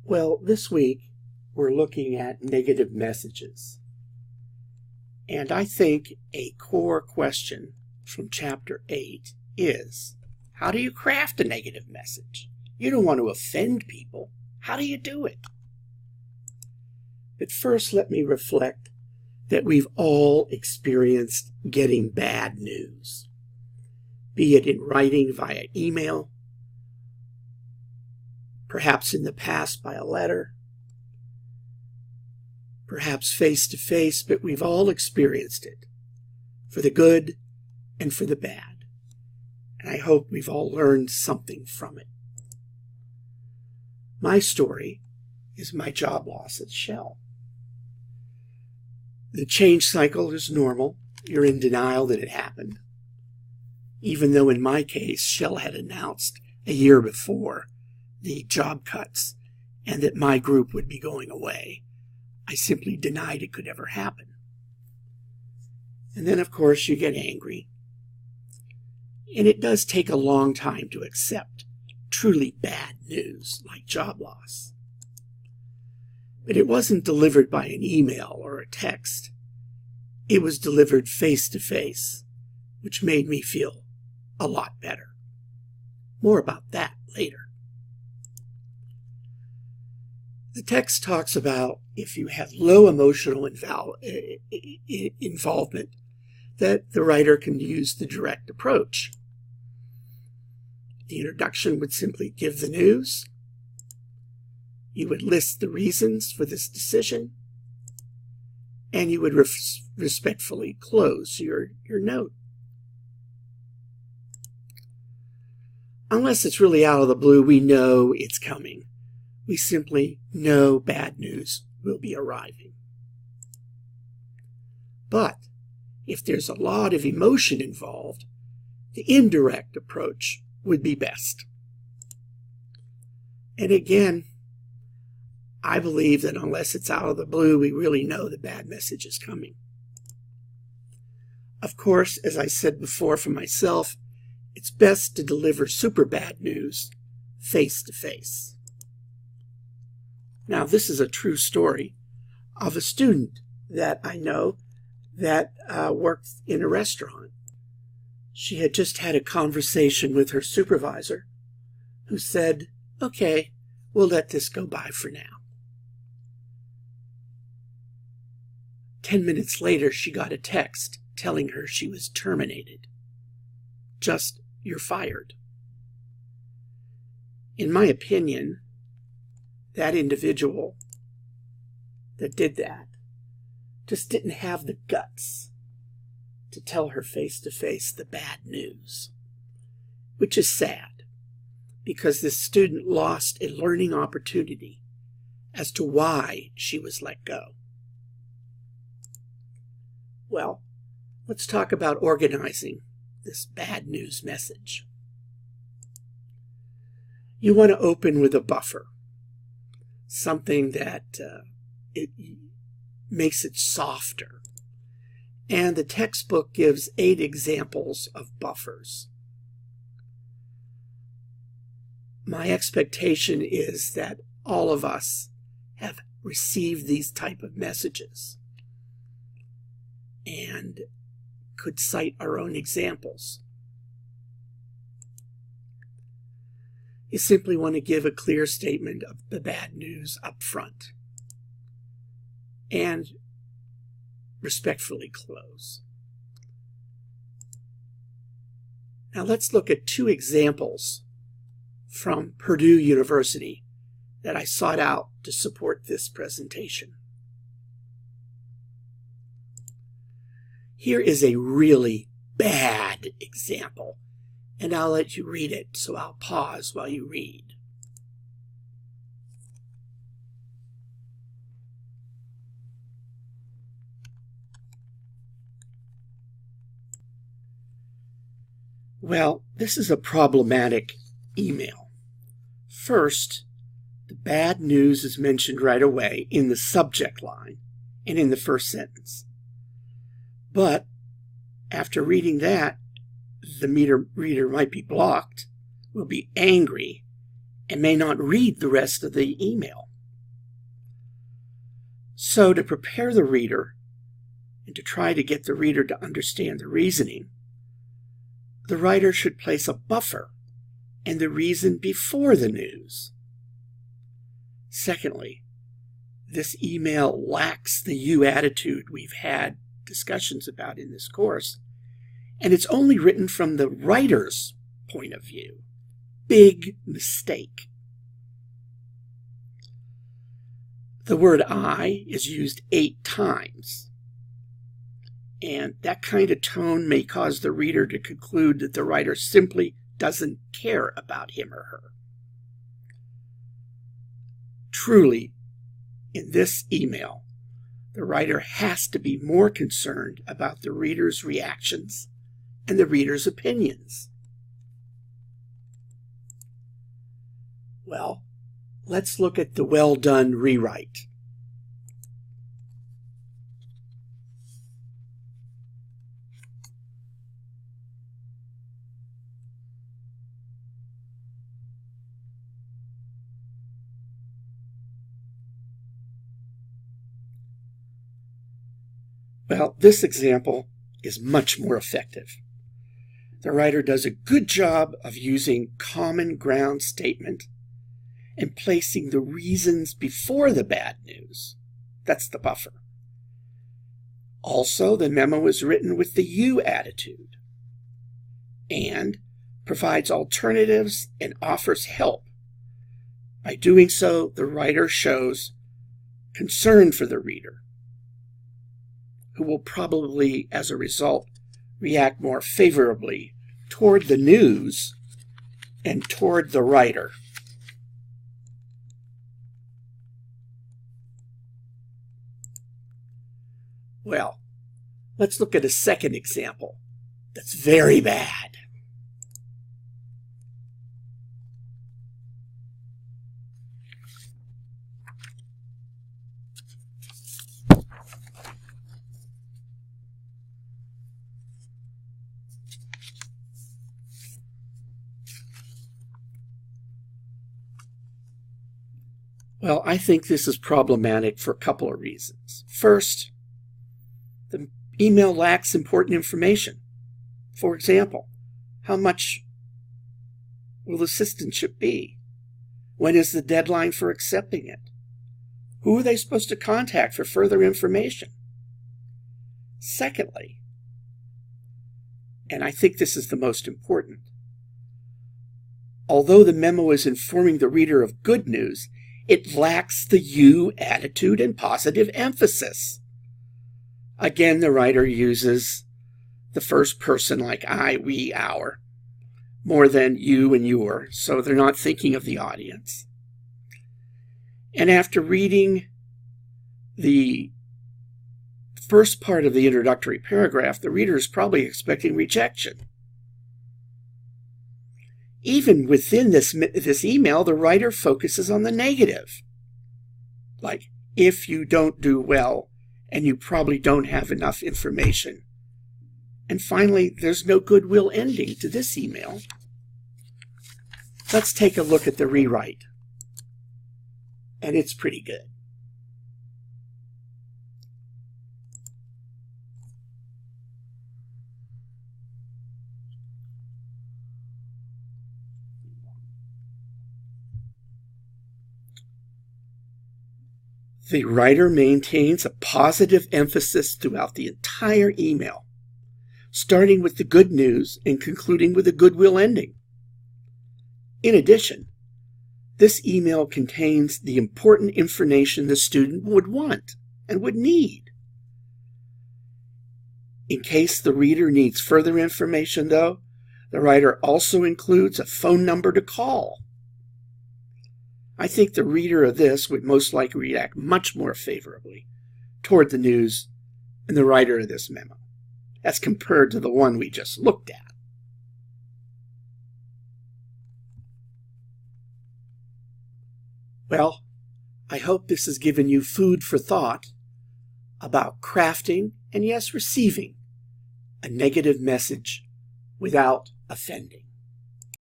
Well, this week we're looking at negative messages. And I think a core question from Chapter 8 is, how do you craft a negative message? You don't want to offend people. How do you do it? But first, let me reflect that we've all experienced getting bad news, be it in writing via email, perhaps in the past by a letter, perhaps face-to-face, but we've all experienced it, for the good and for the bad. And I hope we've all learned something from it. My story is my job loss at Shell. The change cycle is normal. You're in denial that it happened. Even though in my case, Shell had announced a year before the job cuts and that my group would be going away, I simply denied it could ever happen. And then, of course, you get angry. And it does take a long time to accept truly bad news like job loss. But it wasn't delivered by an email or a text. It was delivered face-to-face, which made me feel a lot better. More about that later. The text talks about if you have low emotional involvement, that the writer can use the direct approach. The introduction would simply give the news. You would list the reasons for this decision, and you would respectfully close your note. Unless it's really out of the blue, we know it's coming. We simply know bad news will be arriving. But if there's a lot of emotion involved, the indirect approach would be best. And again, I believe that unless it's out of the blue, we really know the bad message is coming. Of course, as I said before for myself, it's best to deliver super bad news face-to-face. Now, this is a true story of a student that I know that worked in a restaurant. She had just had a conversation with her supervisor who said, "Okay, we'll let this go by for now." 10 minutes later, she got a text telling her she was terminated. Just, "You're fired." In my opinion, that individual that did that just didn't have the guts to tell her face-to-face the bad news, which is sad because this student lost a learning opportunity as to why she was let go. Well, let's talk about organizing this bad news message. You want to open with a buffer, something that it makes it softer. And the textbook gives 8 examples of buffers. My expectation is that all of us have received these type of messages and could cite our own examples. You simply want to give a clear statement of the bad news up front and respectfully close. Now let's look at 2 examples from Purdue University that I sought out to support this presentation. Here is a really bad example, and I'll let you read it, so I'll pause while you read. Well, this is a problematic email. First, the bad news is mentioned right away in the subject line and in the first sentence. But after reading that, the reader might be blocked, will be angry, and may not read the rest of the email. So to prepare the reader and to try to get the reader to understand the reasoning, the writer should place a buffer and the reason before the news. Secondly, this email lacks the you attitude we've had discussions about in this course, and it's only written from the writer's point of view. Big mistake. The word I is used 8 times, and that kind of tone may cause the reader to conclude that the writer simply doesn't care about him or her. Truly, in this email, the writer has to be more concerned about the reader's reactions and the reader's opinions. Well, let's look at the well-done rewrite. Well, this example is much more effective. The writer does a good job of using common ground statement and placing the reasons before the bad news. That's the buffer. Also, the memo is written with the you attitude and provides alternatives and offers help. By doing so, the writer shows concern for the reader, who will probably, as a result, react more favorably toward the news and toward the writer. Well, let's look at a second example that's very bad. Well, I think this is problematic for a couple of reasons. First, the email lacks important information. For example, how much will the assistantship be? When is the deadline for accepting it? Who are they supposed to contact for further information? Secondly, and I think this is the most important, although the memo is informing the reader of good news, it lacks the you attitude and positive emphasis. Again, the writer uses the first person like I, we, our, more than you and your, so they're not thinking of the audience. And after reading the first part of the introductory paragraph, the reader is probably expecting rejection. Even within this email, the writer focuses on the negative. Like, if you don't do well, and you probably don't have enough information. And finally, there's no goodwill ending to this email. Let's take a look at the rewrite. And it's pretty good. The writer maintains a positive emphasis throughout the entire email, starting with the good news and concluding with a goodwill ending. In addition, this email contains the important information the student would want and would need. In case the reader needs further information, though, the writer also includes a phone number to call. I think the reader of this would most likely react much more favorably toward the news and the writer of this memo, as compared to the one we just looked at. Well, I hope this has given you food for thought about crafting and, yes, receiving a negative message without offending.